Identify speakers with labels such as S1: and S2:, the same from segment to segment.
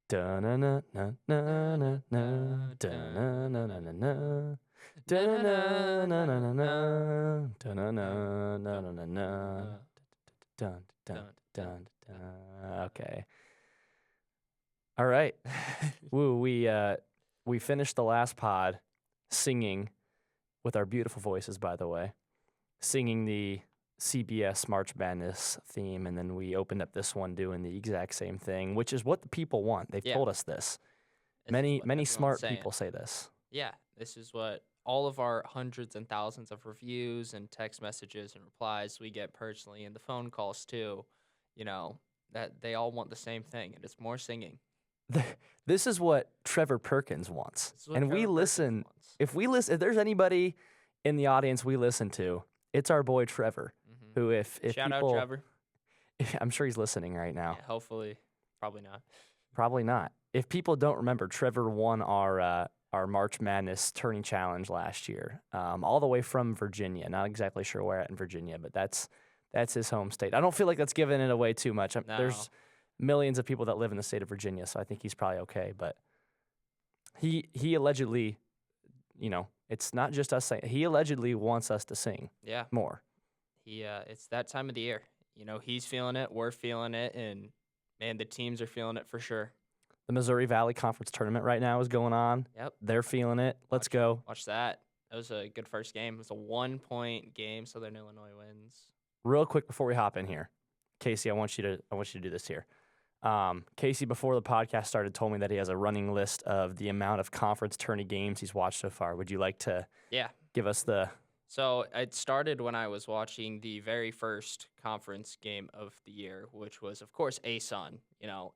S1: Da-na-na-na-na-na-na, da-na-na-na-na-na, da-na-na-na-na-na, da-na-na-na-na-na, dun, dun, dun, dun. Okay. All right. Woo, we finished the last pod singing with our beautiful voices, by the way, singing the CBS March Madness theme, and then we opened up this one doing the exact same thing, which is what the people want. They've told us this. Many smart people say this.
S2: Yeah, this is what all of our hundreds and thousands of reviews and text messages and replies we get personally, and the phone calls too, that they all want the same thing, and it's more singing.
S1: This is what Trevor Perkins wants. And we listen. If there's anybody in the audience we listen to, it's our boy Trevor, who if
S2: Shout
S1: people,
S2: out Trevor.
S1: I'm sure he's listening right now.
S2: Yeah, hopefully, probably not.
S1: Probably not. If people don't remember, Trevor won our March Madness tourney challenge last year, all the way from Virginia. Not exactly sure where at in Virginia, but that's his home state. I don't feel like that's giving it away too much.
S2: No.
S1: There's millions of people that live in the state of Virginia, so I think he's probably okay. But he allegedly, it's not just us saying. He allegedly wants us to sing.
S2: Yeah.
S1: More.
S2: It's that time of the year. He's feeling it, we're feeling it, and man, the teams are feeling it for sure.
S1: The Missouri Valley Conference Tournament right now is going on.
S2: Yep.
S1: They're feeling it. Let's go.
S2: Watch that. That was a good first game. It was a 1-point game. Southern Illinois wins.
S1: Real quick before we hop in here, Casey, I want you to do this here. Casey, before the podcast started, told me that he has a running list of the amount of conference tourney games he's watched so far. Would you like to give us the...
S2: So it started when I was watching the very first conference game of the year, which was, of course, ASUN,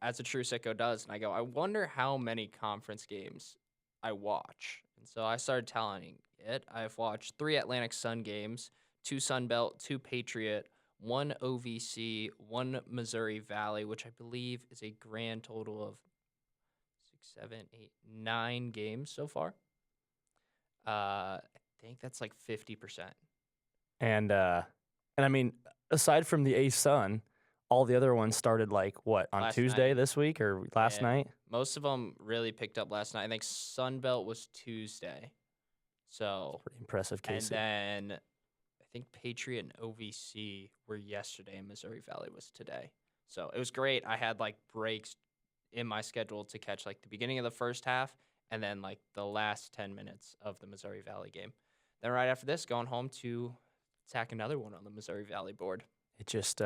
S2: as a true sicko does. And I go, I wonder how many conference games I watch. And so I started tallying it. I've watched 3 Atlantic Sun games, 2 Sun Belt, 2 Patriot, 1 OVC, 1 Missouri Valley, which I believe is a grand total of 6, 7, 8, 9 games so far. I think that's like 50%.
S1: And I mean, aside from the ASUN, all the other ones started on last Tuesday night. This week or last night?
S2: Most of them really picked up last night. I think Sun Belt was Tuesday. So
S1: that's pretty impressive, Casey.
S2: And then I think Patriot and OVC were yesterday and Missouri Valley was today. So it was great. I had breaks in my schedule to catch the beginning of the first half and then the last 10 minutes of the Missouri Valley game. Then right after this, going home to tack another one on the Missouri Valley board.
S1: It just,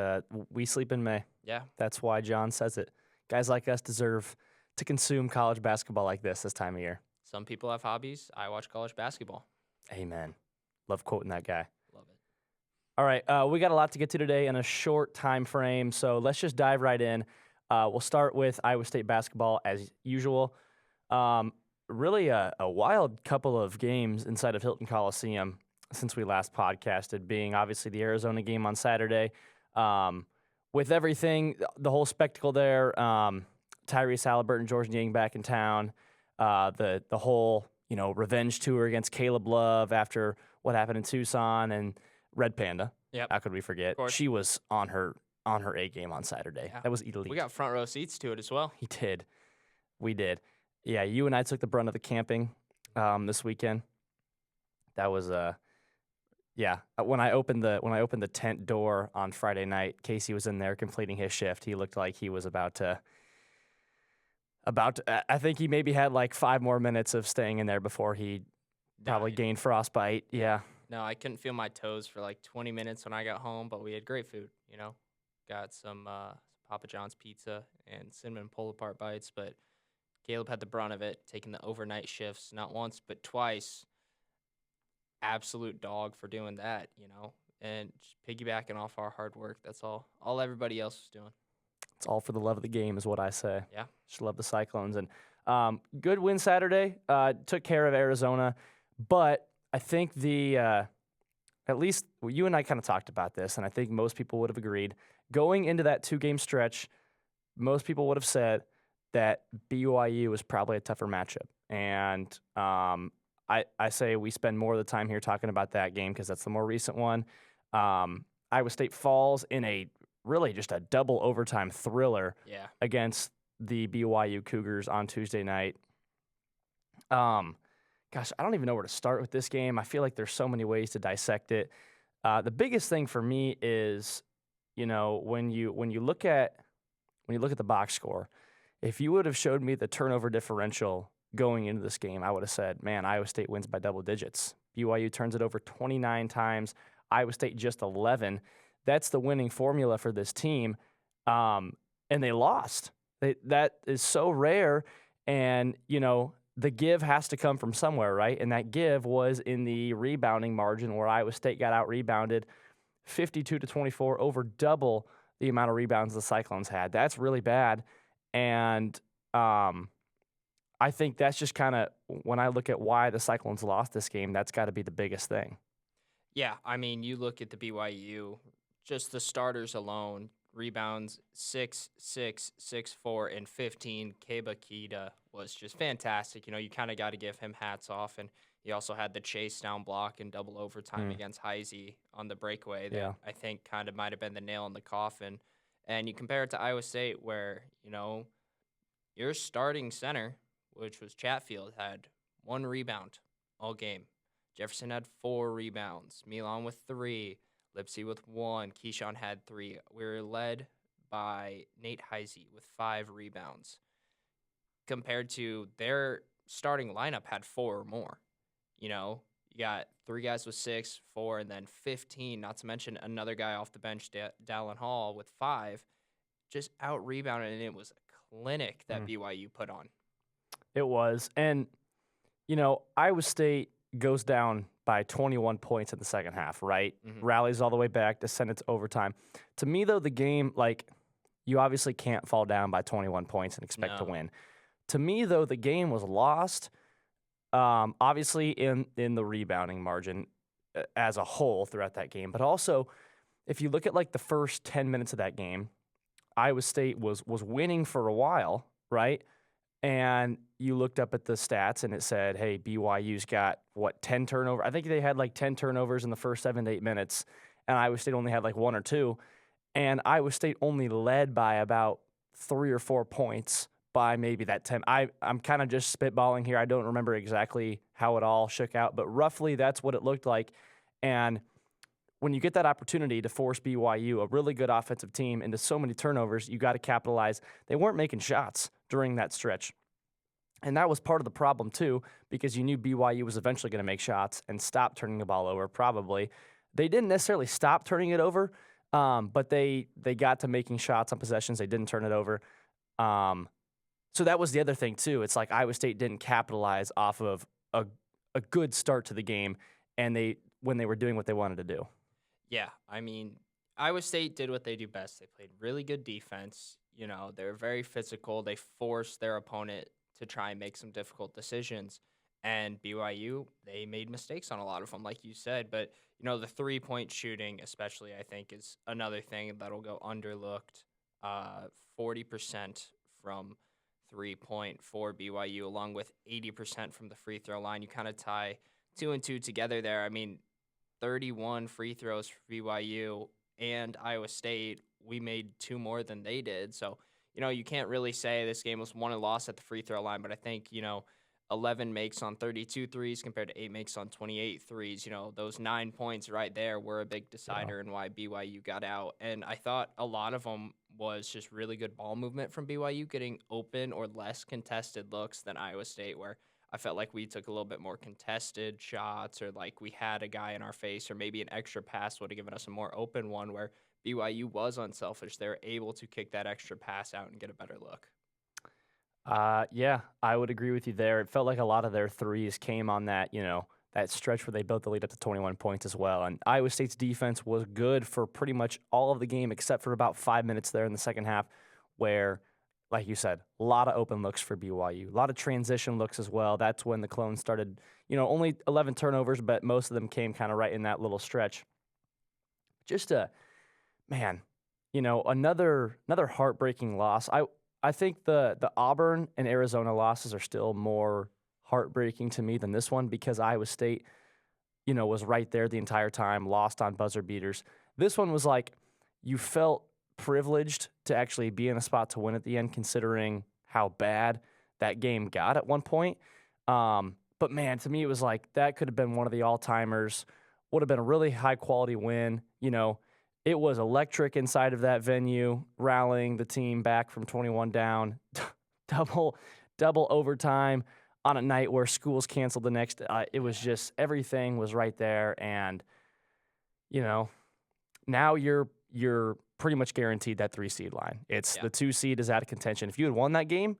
S1: we sleep in May.
S2: Yeah.
S1: That's why John says it. Guys like us deserve to consume college basketball like this time of year.
S2: Some people have hobbies. I watch college basketball.
S1: Amen. Love quoting that guy.
S2: Love it.
S1: All right. We got a lot to get to today in a short time frame, so let's just dive right in. We'll start with Iowa State basketball as usual. Really a wild couple of games inside of Hilton Coliseum since we last podcasted, being obviously the Arizona game on Saturday. With everything, the whole spectacle there, Tyrese, Haliburton, George Niang back in town, the whole revenge tour against Caleb Love after what happened in Tucson, and Red Panda.
S2: Yep.
S1: How could we forget? She was on her A game on Saturday. Yeah. That was elite.
S2: We got front row seats to it as well.
S1: We did. Yeah, you and I took the brunt of the camping this weekend. That was when I opened the tent door on Friday night, Casey was in there completing his shift. He looked like he was about to I think he maybe had 5 more minutes of staying in there before he probably gained frostbite. Yeah.
S2: No, I couldn't feel my toes for 20 minutes when I got home, but we had great food, Got some Papa John's pizza and cinnamon pull-apart bites, but Caleb had the brunt of it, taking the overnight shifts, not once, but twice. Absolute dog for doing that, and just piggybacking off our hard work. That's all everybody else was doing.
S1: It's all for the love of the game is what I say.
S2: Yeah.
S1: Just love the Cyclones. And good win Saturday. Took care of Arizona. But I think at least you and I kind of talked about this, and I think most people would have agreed. Going into that 2-game stretch, most people would have said that BYU was probably a tougher matchup. And I say we spend more of the time here talking about that game because that's the more recent one. Iowa State falls in really just a double overtime thriller against the BYU Cougars on Tuesday night. Gosh, I don't even know where to start with this game. I feel like there's so many ways to dissect it. The biggest thing for me is, when you look at the box score, if you would have showed me the turnover differential going into this game, I would have said, man, Iowa State wins by double digits. BYU turns it over 29 times. Iowa State just 11. That's the winning formula for this team. And they lost. That is so rare. And, the give has to come from somewhere, right? And that give was in the rebounding margin where Iowa State got out-rebounded 52-24, over double the amount of rebounds the Cyclones had. That's really bad. And I think that's just kind of, when I look at why the Cyclones lost this game, that's got to be the biggest thing.
S2: Yeah, I mean, you look at the BYU, just the starters alone, rebounds 6, 6, 6, 4, and 15. Keba Kita was just fantastic. You kind of got to give him hats off. And he also had the chase down block in double overtime against Heisey on the breakaway that I think kind of might have been the nail in the coffin. And you compare it to Iowa State where, your starting center, which was Chatfield, had 1 rebound all game. Jefferson had 4 rebounds. Milan with 3. Lipsy with 1. Keyshawn had 3. We were led by Nate Heisey with 5 rebounds. Compared to their starting lineup had 4 or more. You got 3 guys with 6, 4, and then 15, not to mention another guy off the bench, Dallin Hall, with 5. Just out-rebounded, and it was a clinic that BYU put on.
S1: It was. And, Iowa State goes down by 21 points in the second half, right? Rallies all the way back, descended to overtime. To me, though, the game, you obviously can't fall down by 21 points and expect to win. To me, though, the game was lost, obviously in the rebounding margin as a whole throughout that game. But also, if you look at, the first 10 minutes of that game, Iowa State was winning for a while, right? And you looked up at the stats and it said, hey, BYU's got, 10 turnovers? I think they had 10 turnovers in the first 7 to 8 minutes, and Iowa State only had 1 or 2. And Iowa State only led by about 3 or 4 points by maybe that 10. I'm kind of just spitballing here. I don't remember exactly how it all shook out, but roughly that's what it looked like. And when you get that opportunity to force BYU, a really good offensive team, into so many turnovers, you got to capitalize. They weren't making shots during that stretch. And that was part of the problem, too, because you knew BYU was eventually going to make shots and stop turning the ball over, probably. They didn't necessarily stop turning it over, but they got to making shots on possessions. They didn't turn it over. So that was the other thing, too. It's like Iowa State didn't capitalize off of a good start to the game and when they were doing what they wanted to do.
S2: Yeah, I mean, Iowa State did what they do best. They played really good defense. They're very physical. They forced their opponent to try and make some difficult decisions. And BYU, they made mistakes on a lot of them, like you said. But, the three-point shooting especially, I think, is another thing that'll go underlooked. 40% from three-point for BYU, along with 80% from the free throw line. You kind of tie 2 and 2 together there. I mean, 31 free throws for BYU and Iowa State. We made 2 more than they did. So, you can't really say this game was won and lost at the free throw line, but I think, 11 makes on 32 threes compared to 8 makes on 28 threes. Those 9 points right there were a big decider in why BYU got out. And I thought a lot of them was just really good ball movement from BYU, getting open or less contested looks than Iowa State, where I felt like we took a little bit more contested shots, or we had a guy in our face, or maybe an extra pass would have given us a more open one, where BYU was unselfish. They were able to kick that extra pass out and get a better look.
S1: Yeah, I would agree with you there. It felt like a lot of their threes came on that, that stretch where they built the lead up to 21 points as well. And Iowa State's defense was good for pretty much all of the game, except for about 5 minutes there in the second half, where, like you said, a lot of open looks for BYU, a lot of transition looks as well. That's when the Clones started, only 11 turnovers, but most of them came kind of right in that little stretch. Just another heartbreaking loss. I think the Auburn and Arizona losses are still more heartbreaking to me than this one, because Iowa State, was right there the entire time, lost on buzzer beaters. This one was like, you felt privileged to actually be in a spot to win at the end, considering how bad that game got at one point. But man, to me, it was like that could have been one of the all-timers. Would have been a really high-quality win. It was electric inside of that venue, rallying the team back from 21 down, double overtime on a night where schools canceled the next. It was just everything was right there, and now you're pretty much guaranteed that 3 seed line. It's the 2 seed is out of contention. If you had won that game,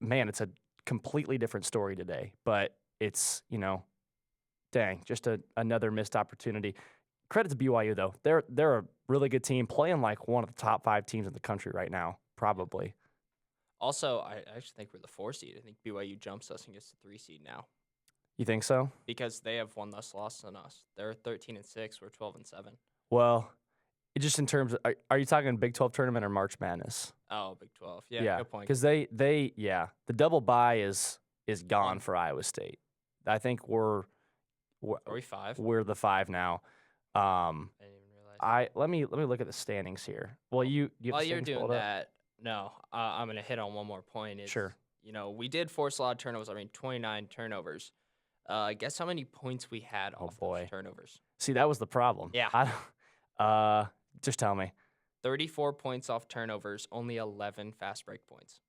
S1: man, it's a completely different story today. But it's dang, just another missed opportunity. Credit to BYU though; they're a really good team, playing like one of the top 5 teams in the country right now, probably.
S2: Also, I actually think we're the 4 seed. I think BYU jumps us and gets the 3 seed now
S1: You think so?
S2: because they have one less loss than us. They're 13-6. We're 12-7.
S1: Well, just in terms of, are you talking Big 12 tournament or March Madness?
S2: Oh, Big 12. Yeah, good point.
S1: Because the double bye is gone
S2: One.
S1: for Iowa State. I think we're
S2: Are we 5?
S1: we're the 5 now.
S2: I didn't even realize.
S1: Let me look at the standings here. Well, you have
S2: While
S1: the
S2: you're
S1: standings
S2: doing
S1: pulled up?
S2: that, no, I'm going to hit on one more point.
S1: Sure.
S2: We did force a lot of turnovers. 29 turnovers. Guess how many points we had off those turnovers?
S1: See, that was the problem.
S2: Yeah.
S1: Just tell me.
S2: 34 points off turnovers, only 11 fast break points.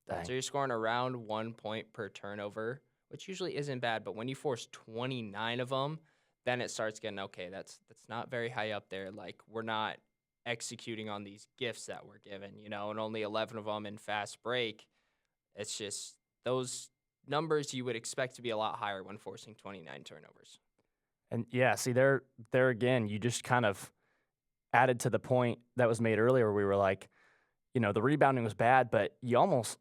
S1: Dang.
S2: So you're scoring around 1 point per turnover, which usually isn't bad. But when you force 29 of them, then it starts getting, okay, that's not very high up there. Like, we're not executing on these gifts that we're given, and only 11 of them in fast break. It's just those numbers you would expect to be a lot higher when forcing 29 turnovers.
S1: And yeah, see, there again, you just kind of added to the point that was made earlier. We were like, the rebounding was bad, but you almost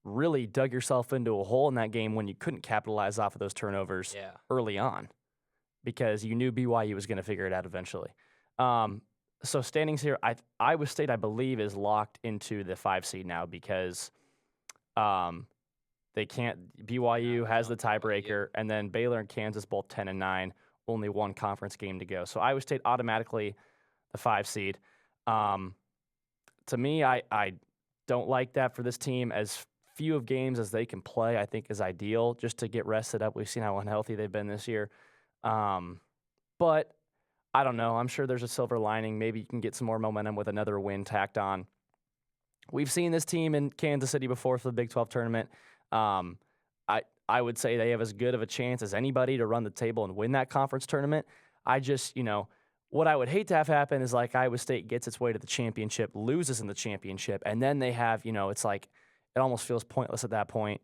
S1: really dug yourself into a hole in that game when you couldn't capitalize off of those turnovers early on because you knew BYU was going to figure it out eventually. So standings here, Iowa State, I believe, is locked into the 5 seed now because they can't. BYU has the tiebreaker, and then Baylor and Kansas both 10-9, only one conference game to go. So Iowa State automatically the 5 seed. To me, I don't like that for this team. As few of games as they can play, I think is ideal just to get rested up. We've seen how unhealthy they've been this year. But I don't know. I'm sure there's a silver lining. Maybe you can get some more momentum with another win tacked on. We've seen this team in Kansas City before for the Big 12 tournament. I would say they have as good of a chance as anybody to run the table and win that conference tournament. I just, what I would hate to have happen is like Iowa State gets its way to the championship, loses in the championship, and then they have, it's like it almost feels pointless at that point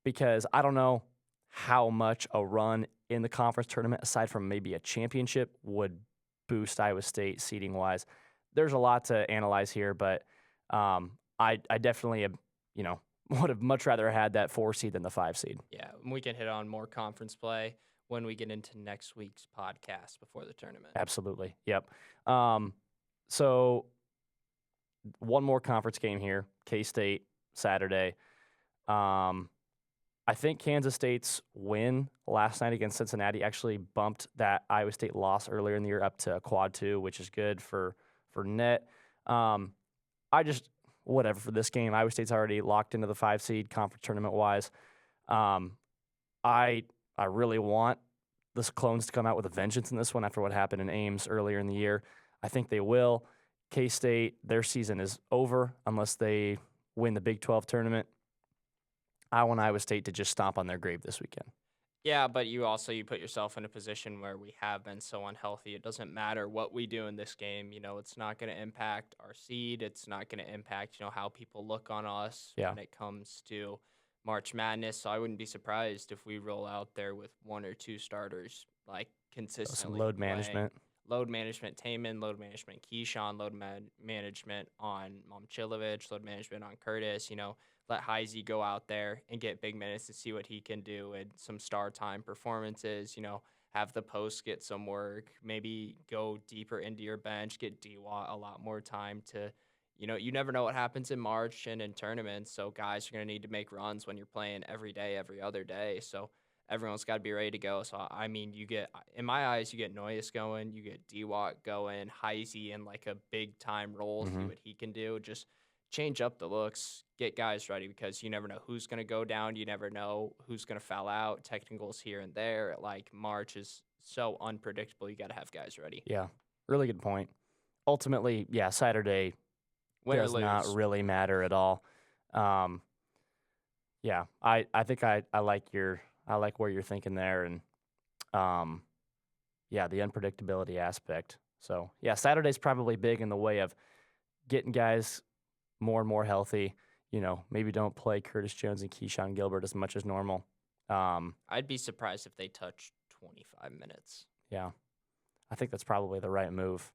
S1: because I don't know how much a run in the conference tournament, aside from maybe a championship, would boost Iowa State seeding-wise. There's a lot to analyze here, but I definitely, would have much rather had that 4 seed than the 5 seed.
S2: Yeah, and we can hit on more conference play when we get into next week's podcast before the tournament.
S1: Absolutely. Yep. So one more conference game here, K-State, Saturday. I think Kansas State's win last night against Cincinnati actually bumped that Iowa State loss earlier in the year up to a quad 2, which is good for net. Whatever for this game. Iowa State's already locked into the 5 seed conference tournament-wise. I really want the Cyclones to come out with a vengeance in this one after what happened in Ames earlier in the year. I think they will. K-State, their season is over unless they win the Big 12 tournament. I want Iowa State to just stomp on their grave this weekend.
S2: Yeah, but you put yourself in a position where we have been so unhealthy. It doesn't matter what we do in this game. It's not going to impact our seed. It's not going to impact, how people look on us when it comes to March Madness. So I wouldn't be surprised if we roll out there with 1 or 2 starters, like consistently.
S1: Some load management.
S2: Load management, Taman, load management, Keyshawn, load management on Momchilovich, load management on Curtis, let Heisey go out there and get big minutes to see what he can do and some star time performances, have the post get some work, maybe go deeper into your bench, get D-Watt a lot more time to, you never know what happens in March and in tournaments, so guys are going to need to make runs when you're playing every day, every other day. So everyone's got to be ready to go. So, I mean, in my eyes, you get Noyes going, you get D-Watt going, Heisey in like a big-time role, see what he can do. Just change up the looks, get guys ready because you never know who's going to go down. You never know who's going to foul out, technicals here and there. Like, March is so unpredictable. You got to have guys ready.
S1: Yeah, really good point. Ultimately, yeah, Saturday does not really matter at all. Yeah, I think I like where you're thinking there, and yeah, the unpredictability aspect. So yeah, Saturday's probably big in the way of getting guys more and more healthy. Maybe don't play Curtis Jones and Keyshawn Gilbert as much as normal.
S2: I'd be surprised if they touch 25 minutes.
S1: Yeah, I think that's probably the right move.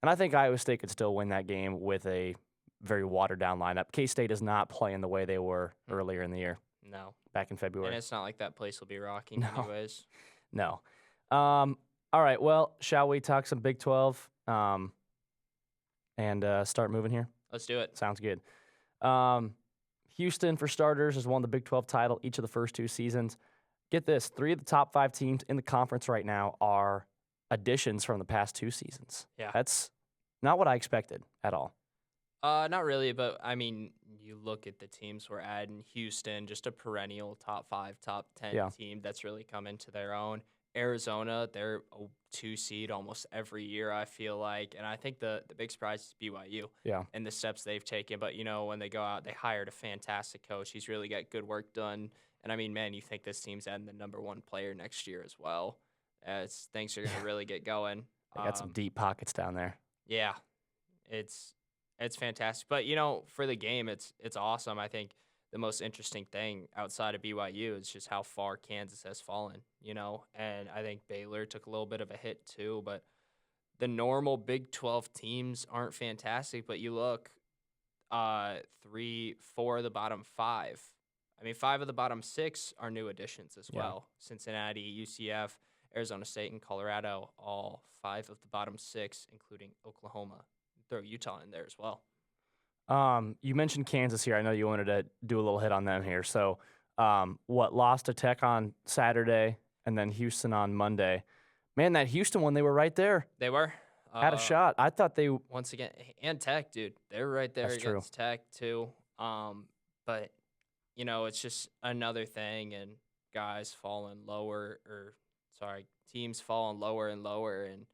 S1: And I think Iowa State could still win that game with a very watered-down lineup. K-State is not playing the way they were earlier in the year.
S2: No.
S1: Back in February.
S2: And it's not like that place will be rocking anyways.
S1: No. All right, well, shall we talk some Big 12 and start moving here?
S2: Let's do it.
S1: Sounds good. Houston, for starters, has won the Big 12 title each of the first 2 seasons. Get this, 3 of the top 5 teams in the conference right now are additions from the past 2 seasons.
S2: Yeah.
S1: That's not what I expected at all.
S2: Not really, but I mean, you look at the teams we're adding. Houston, just a perennial top 5, top 10 team that's really come into their own. Arizona, they're a 2 seed almost every year, I feel like. And I think the big surprise is BYU and the steps they've taken. But, when they go out, they hired a fantastic coach. He's really got good work done. And, I mean, man, you think this team's adding the number 1 player next year as well. As things are going to really get going.
S1: They got some deep pockets down there.
S2: Yeah, it's fantastic. But, for the game, it's awesome. I think the most interesting thing outside of BYU is just how far Kansas has fallen, and I think Baylor took a little bit of a hit too, but the normal Big 12 teams aren't fantastic, but you look 3, 4 of the bottom 5. I mean, 5 of the bottom 6 are new additions as well. Cincinnati, UCF, Arizona State, and Colorado, all 5 of the bottom 6, including Oklahoma. Throw Utah in there as well.
S1: You mentioned Kansas here. I know you wanted to do a little hit on them here. So, lost to Tech on Saturday and then Houston on Monday. Man, that Houston one, they were right there.
S2: They were.
S1: Had a shot. I thought they...
S2: Once again, and Tech, dude. They were right there against Tech, too. But, it's just another thing, and guys falling lower, teams falling lower and lower, and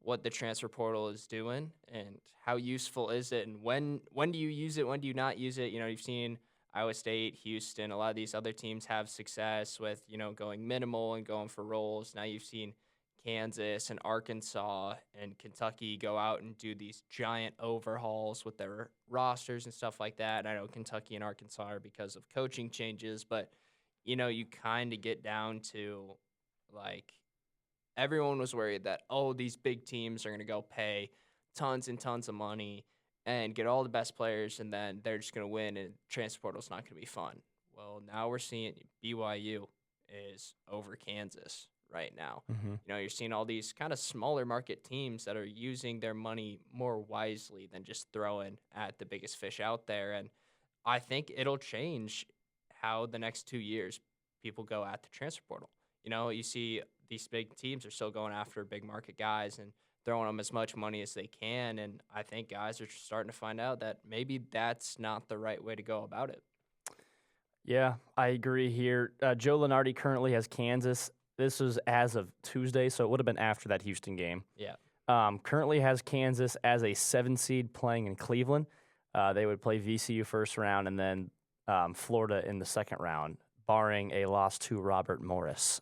S2: what the transfer portal is doing and how useful is it, and when do you use it, when do you not use it? You've seen Iowa State, Houston, a lot of these other teams have success with, going minimal and going for roles. Now you've seen Kansas and Arkansas and Kentucky go out and do these giant overhauls with their rosters and stuff like that. I know Kentucky and Arkansas are because of coaching changes, but, you kind of get down to, like, everyone was worried that, these big teams are going to go pay tons and tons of money and get all the best players, and then they're just going to win, and transfer portal's not going to be fun. Well, now we're seeing BYU is over Kansas right now. You're seeing all these kind of smaller market teams that are using their money more wisely than just throwing at the biggest fish out there, and I think it'll change how the next 2 years people go at the transfer portal. You see these big teams are still going after big market guys and throwing them as much money as they can. And I think guys are starting to find out that maybe that's not the right way to go about it.
S1: Yeah, I agree here. Joe Lunardi currently has Kansas. This was as of Tuesday, so it would have been after that Houston game.
S2: Yeah.
S1: Currently has Kansas as a 7 seed playing in Cleveland. They would play VCU first round and then Florida in the second round, barring a loss to Robert Morris.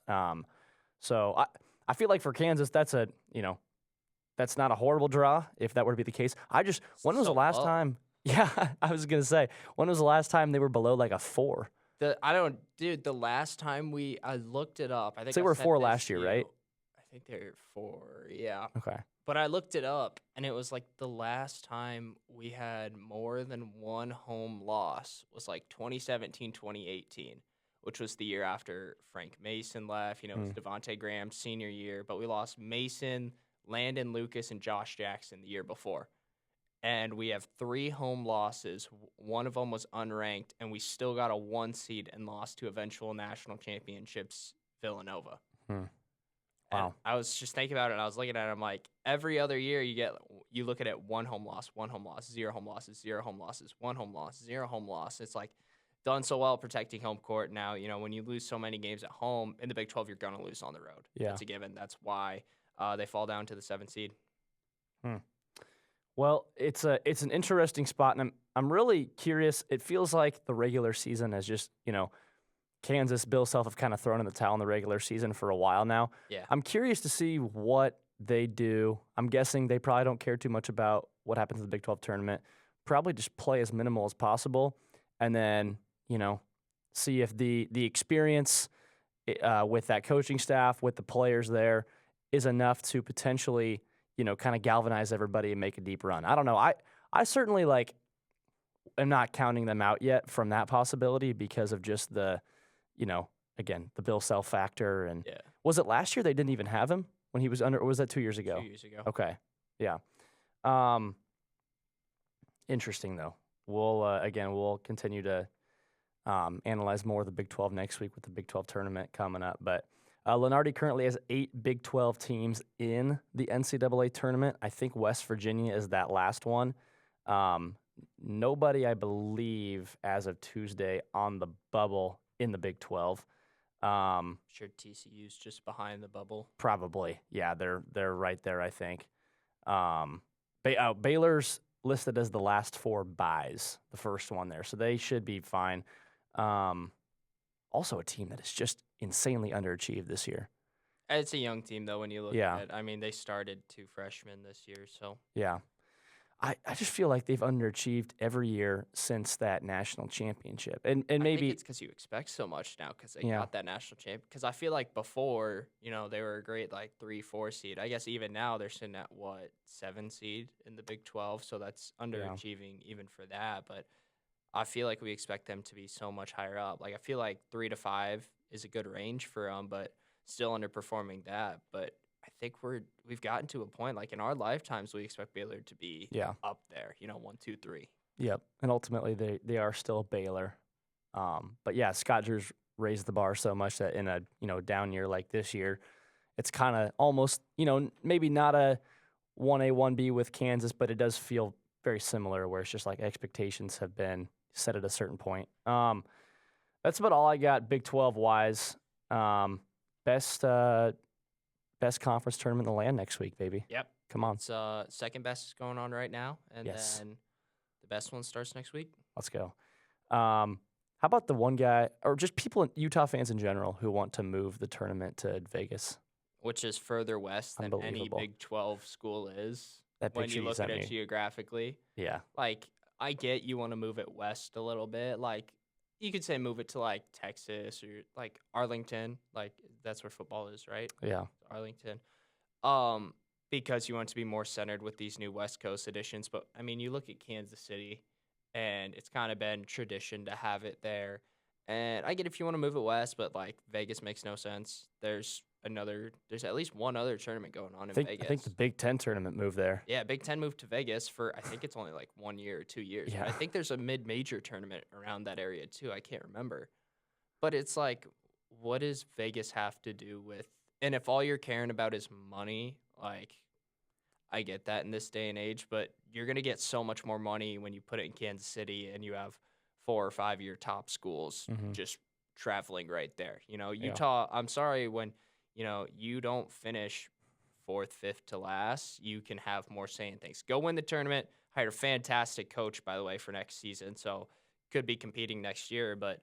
S1: So I feel like for Kansas, that's that's not a horrible draw if that were to be the case. When was the last time? Yeah, I was going to say, when was the last time they were below like a 4?
S2: The last time I looked it up. I think
S1: they were 4 last year, right?
S2: I think they were 4, yeah.
S1: Okay.
S2: But I looked it up, and it was like the last time we had more than one home loss was like 2017, 2018. Which was the year after Frank Mason left. It was Devontae Graham's senior year, but we lost Mason, Landon Lucas, and Josh Jackson the year before. and we have 3 home losses. One of them was unranked, and we still got a 1 seed and lost to eventual national championships Villanova.
S1: Hmm.
S2: And
S1: Wow.
S2: I was just thinking about it, and I was looking at it. I'm like, every other year you look at it, 1 home loss, 1 home loss, 0 home losses, 0 home losses, 1 home loss, 0 home loss. It's like done so well protecting home court. Now, when you lose so many games at home in the Big 12, you're gonna lose on the road.
S1: Yeah.
S2: That's a given. That's why they fall down to the 7th seed.
S1: Hmm. Well, it's an interesting spot, and I'm really curious. It feels like the regular season has just, Kansas, Bill Self have kind of thrown in the towel in the regular season for a while now.
S2: Yeah.
S1: I'm curious to see what they do. I'm guessing they probably don't care too much about what happens in the Big 12 tournament. Probably just play as minimal as possible, and then, see if the experience with that coaching staff, with the players there, is enough to potentially, kind of galvanize everybody and make a deep run. I don't know. I certainly am not counting them out yet from that possibility because of just the, again, the Bill Self factor. And
S2: Yeah.
S1: was it last year they didn't even have him when he was under, or was that 2 years ago?
S2: 2 years ago.
S1: Okay. Yeah. Interesting though. We'll continue to analyze more of the Big 12 next week with the Big 12 tournament coming up. But Lunardi currently has 8 Big 12 teams in the NCAA tournament. I think West Virginia is that last one. Nobody, I believe, as of Tuesday on the bubble in the Big 12.
S2: Sure, TCU's just behind the bubble.
S1: Probably, yeah, they're right there, I think. Baylor's listed as the last 4 buys, the first one there, so they should be fine. Also a team that is just insanely underachieved this year.
S2: It's a young team, though, when you look at it. I mean, they started 2 freshmen this year, so.
S1: Yeah. I just feel like they've underachieved every year since that national championship. And maybe
S2: I think it's because you expect so much now because they got that national champ. Because I feel like before, they were a great 3-4 seed. I guess even now they're sitting at 7 seed in the Big 12, so that's underachieving even for that. But I feel like we expect them to be so much higher up. I feel like 3 to 5 is a good range for them, but still underperforming that. But I think we've gotten to a point, in our lifetimes, we expect Baylor to be up there, 1, 2, 3.
S1: Yep, and ultimately they are still Baylor. But yeah, Scott Drew's raised the bar so much that in a down year like this year, it's kind of almost maybe not a 1A 1B with Kansas, but it does feel very similar where it's just expectations have been set at a certain point. That's about all I got Big 12 wise. Best conference tournament in the land next week, baby.
S2: Yep.
S1: Come on.
S2: It's second best is going on right now, and then the best one starts next week.
S1: Let's go. How about the one guy, or just people, Utah fans in general, who want to move the tournament to Vegas?
S2: Which is further west than any Big 12 school is when you look at it geographically.
S1: Yeah.
S2: I get you want to move it west a little bit. You could say move it to Texas or Arlington. That's where football is, right?
S1: Yeah.
S2: Arlington. Because you want to be more centered with these new West Coast editions. But I mean, you look at Kansas City, and it's kind of been tradition to have it there. And I get if you want to move it west, but Vegas makes no sense. There's at least one other tournament going on in Vegas.
S1: I think the Big Ten tournament moved there.
S2: Yeah, Big Ten moved to Vegas for I think it's only 1 year or 2 years.
S1: Yeah.
S2: I think there's a mid-major tournament around that area too. I can't remember. But it's what does Vegas have to do with? And if all you're caring about is money, I get that in this day and age, but you're going to get so much more money when you put it in Kansas City and you have 4 or 5 year top schools just traveling right there. Utah, I'm sorry, when, you don't finish 4th, 5th to last, you can have more say in things. Go win the tournament. Hired a fantastic coach, by the way, for next season, so could be competing next year, but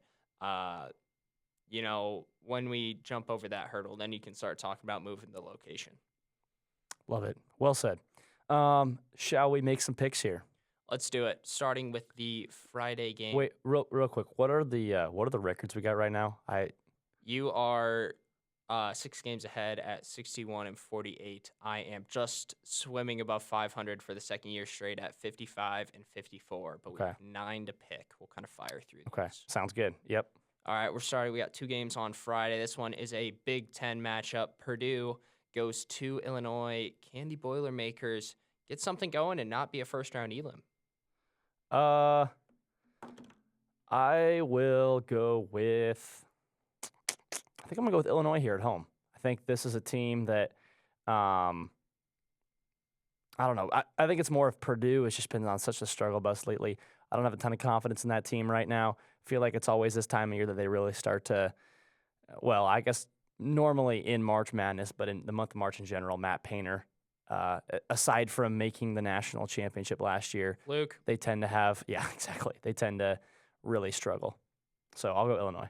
S2: when we jump over that hurdle, then you can start talking about moving the location.
S1: Love it. Well said. Shall we make some picks here?
S2: Let's do it. Starting with the Friday game.
S1: Wait, real quick. What are the records we got right now?
S2: You are 6 games ahead at 61-48. I am just swimming above 500 for the second year straight at 55-54. But we have 9 to pick. We'll kind of fire through these.
S1: Okay, sounds good. Yep.
S2: All right, we're starting. We got 2 games on Friday. This one is a Big Ten matchup. Purdue goes to Illinois. Candy Boilermakers get something going and not be a first-round elim?
S1: Uh, I will go with. I think I'm gonna go with Illinois here at home. I think this is a team that, I don't know. I think it's more of Purdue. It's just been on such a struggle bus lately. I don't have a ton of confidence in that team right now. I feel like it's always this time of year that they really start to, well, I guess normally in March Madness, but in the month of March in general, Matt Painter, aside from making the national championship last year,
S2: Luke?
S1: they tend to have, yeah, exactly. They tend to really struggle. So I'll go Illinois.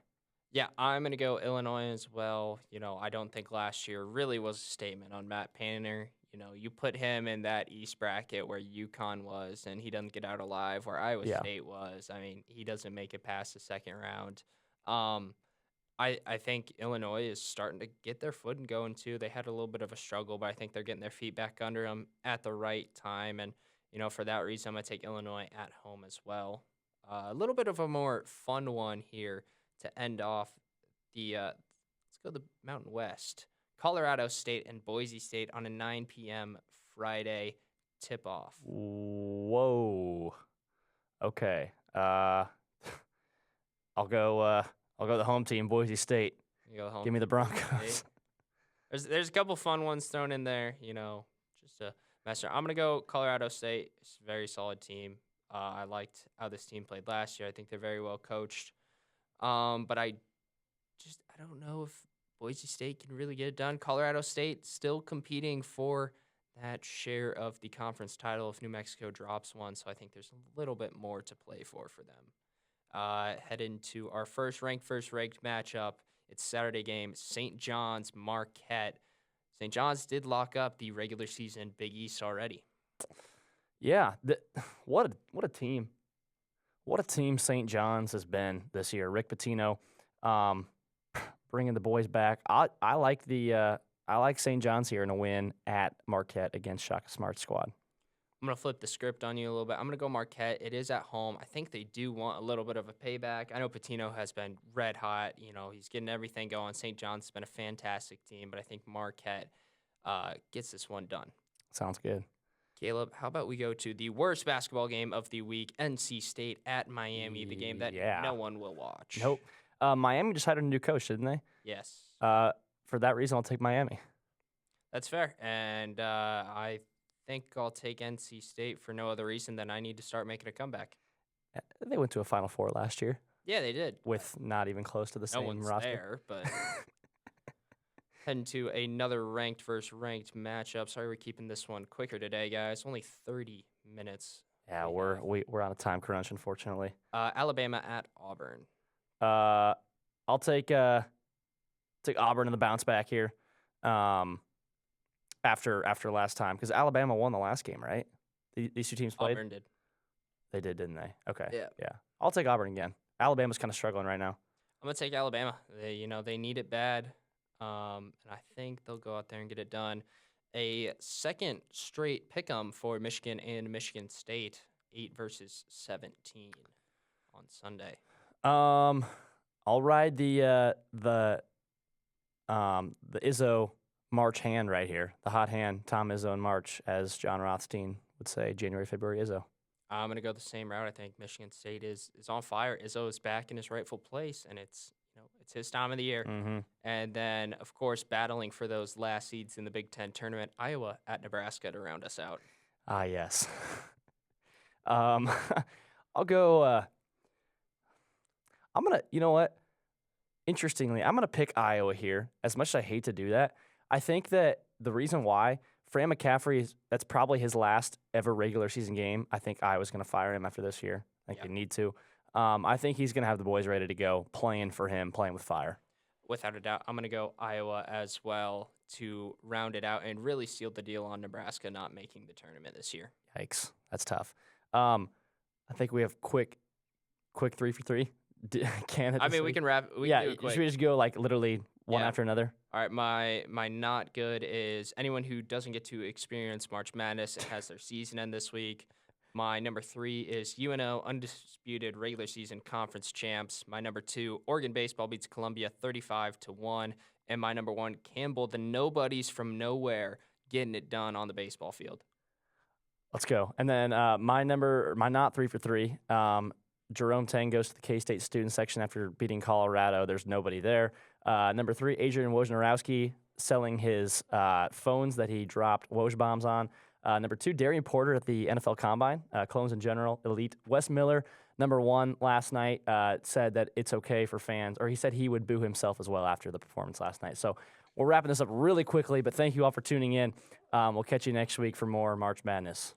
S2: Yeah, I'm going to go Illinois as well. I don't think last year really was a statement on Matt Painter. You put him in that East bracket where UConn was, and he doesn't get out alive, where Iowa
S1: Yeah.
S2: State was. I mean, he doesn't make it past the second round. I think Illinois is starting to get their footing going, too. They had a little bit of a struggle, but I think they're getting their feet back under them at the right time. And, for that reason, I'm going to take Illinois at home as well. A little bit of a more fun one here to end off let's go the Mountain West. Colorado State and Boise State on a 9 p.m. Friday tip-off.
S1: Whoa. Okay. I'll go the home team, Boise State.
S2: You go home.
S1: Give me the Broncos.
S2: There's a couple fun ones thrown in there, just to mess around. I'm gonna go Colorado State. It's a very solid team. I liked how this team played last year. I think they're very well coached. But I don't know if Boise State can really get it done. Colorado State still competing for that share of the conference title if New Mexico drops one, so I think there's a little bit more to play for them. Head into our first ranked matchup. It's Saturday game, St. John's Marquette. St. John's did lock up the regular season Big East already.
S1: Yeah, what a team. What a team St. John's has been this year. Rick Pitino, bringing the boys back. I like St. John's here in a win at Marquette against Shaka Smart's squad.
S2: I'm going to flip the script on you a little bit. I'm going to go Marquette. It is at home. I think they do want a little bit of a payback. I know Pitino has been red hot. He's getting everything going. St. John's has been a fantastic team, but I think Marquette gets this one done.
S1: Sounds good.
S2: Caleb, how about we go to the worst basketball game of the week, NC State at Miami, the game that no one will watch.
S1: Nope. Miami just hired a new coach, didn't they?
S2: Yes.
S1: For that reason, I'll take Miami.
S2: That's fair. And I think I'll take NC State for no other reason than I need to start making a comeback.
S1: They went to a Final Four last year.
S2: Yeah, they did.
S1: With not even close to the same roster.
S2: No one's there, but heading to another ranked versus ranked matchup. Sorry we're keeping this one quicker today, guys. Only 30 minutes.
S1: Yeah, we're on a time crunch, unfortunately.
S2: Alabama at Auburn.
S1: I'll take Auburn in the bounce back here. After last time, because Alabama won the last game, right? These two teams played.
S2: Auburn did.
S1: They did, didn't they? Okay.
S2: Yeah.
S1: I'll take Auburn again. Alabama's kind of struggling right now.
S2: I'm gonna take Alabama. They need it bad, and I think they'll go out there and get it done. A second straight pick'em for Michigan and Michigan State, 8 versus 17 on Sunday.
S1: I'll ride the Izzo March hand right here, the hot hand, Tom Izzo and March, as John Rothstein would say, January, February Izzo.
S2: I'm gonna go the same route. I think Michigan State is on fire. Izzo is back in his rightful place, and it's his time of the year.
S1: Mm-hmm.
S2: And then, of course, battling for those last seeds in the Big Ten tournament, Iowa at Nebraska to round us out.
S1: Ah, yes. I'll go. I'm gonna. You know what? Interestingly, I'm gonna pick Iowa here. As much as I hate to do that, I think that the reason why Fran McCaffrey that's probably his last ever regular season game. I think Iowa's gonna fire him after this year. I think they need to. I think he's gonna have the boys ready to go, playing for him, playing with fire.
S2: Without a doubt, I'm gonna go Iowa as well to round it out and really seal the deal on Nebraska not making the tournament this year.
S1: Yikes, that's tough. I think we have quick 3 for 3.
S2: We can wrap. We can do it quick.
S1: Should we just go like literally one after another?
S2: All right, my not good is anyone who doesn't get to experience March Madness and has their season end this week. My number 3 is UNO, undisputed regular season conference champs. My number 2, Oregon baseball beats Columbia 35-1. And my number 1, Campbell, the nobodies from nowhere, getting it done on the baseball field.
S1: Let's go. And then my not 3 for 3. Jerome Tang goes to the K-State student section after beating Colorado. There's nobody there. Number 3, Adrian Wojnarowski selling his phones that he dropped Woj bombs on. Number 2, Darian Porter at the NFL Combine. Clones in general, elite. Wes Miller, number 1 last night, said that it's okay for fans, or he said he would boo himself as well after the performance last night. So we're wrapping this up really quickly, but thank you all for tuning in. We'll catch you next week for more March Madness.